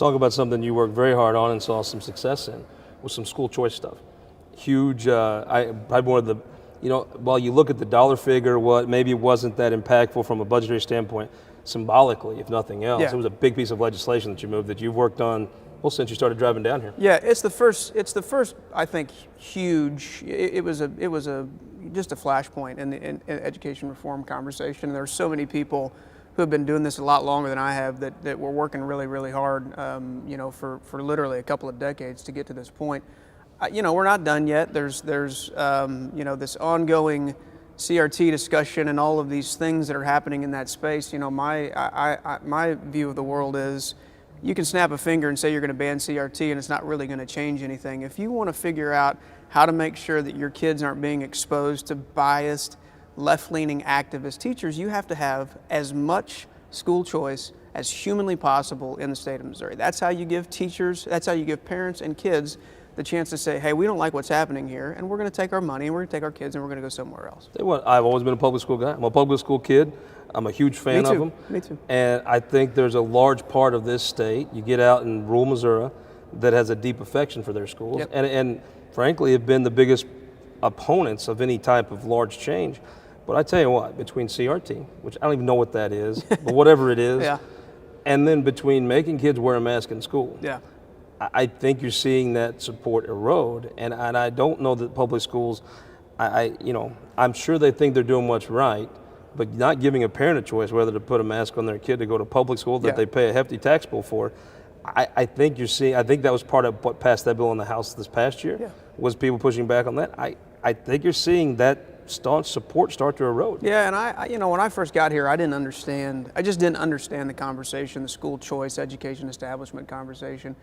talk about something you worked very hard on and saw some success in, with some school choice stuff. Huge, probably more of the, while you look at the dollar figure, what maybe it wasn't that impactful from a budgetary standpoint, symbolically, if nothing else, it was a big piece of legislation that you moved that you've worked on, well, since you started driving down here. Yeah, it's the first, I think, huge, it was just a flashpoint in the education reform conversation. There are so many people who have been doing this a lot longer than I have that were working really, really hard, for literally a couple of decades to get to this point. We're not done yet. There's this ongoing CRT discussion and all of these things that are happening in that space. My view of the world is you can snap a finger and say you're going to ban CRT and it's not really going to change anything. If you want to figure out how to make sure that your kids aren't being exposed to biased, left-leaning activist teachers, you have to have as much school choice as humanly possible in the state of Missouri. That's how you give teachers, that's how you give parents and kids the chance to say, hey, we don't like what's happening here, and we're going to take our money, and we're going to take our kids, and we're going to go somewhere else. I've always been a public school guy. I'm a public school kid. I'm a huge fan of them. Me too. And I think there's a large part of this state, you get out in rural Missouri, that has a deep affection for their schools, and frankly have been the biggest opponents of any type of large change. But I tell you what, between CRT, which I don't even know what that is, but whatever it is, and then between making kids wear a mask in school, I think you're seeing that support erode. And I don't know that public schools, I'm sure they think they're doing what's right, but not giving a parent a choice whether to put a mask on their kid to go to public school that they pay a hefty tax bill for. I think that was part of what passed that bill in the House this past year, was people pushing back on that. I think you're seeing that staunch support start to erode. Yeah, and when I first got here, I just didn't understand the conversation, the school choice, education establishment conversation.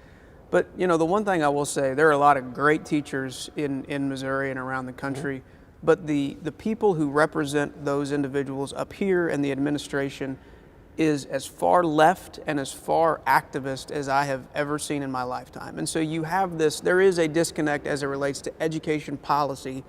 But the one thing I will say, there are a lot of great teachers in Missouri and around the country, but the people who represent those individuals up here and the administration is as far left and as far activist as I have ever seen in my lifetime. And so there is a disconnect as it relates to education policy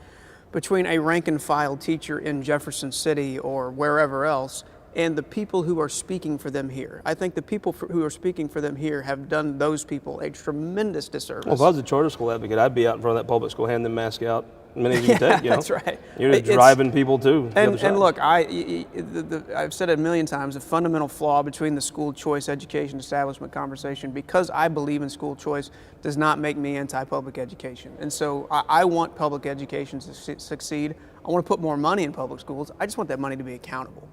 between a rank and file teacher in Jefferson City or wherever else and the people who are speaking for them here. I think the people who are speaking for them here have done those people a tremendous disservice. Well, if I was a charter school advocate, I'd be out in front of that public school handing them masks out many as you can take. That's right. You're just driving people too. And look, I've said it a million times, the fundamental flaw between the school choice education establishment conversation, because I believe in school choice, does not make me anti-public education. And so I want public education to succeed. I want to put more money in public schools. I just want that money to be accountable.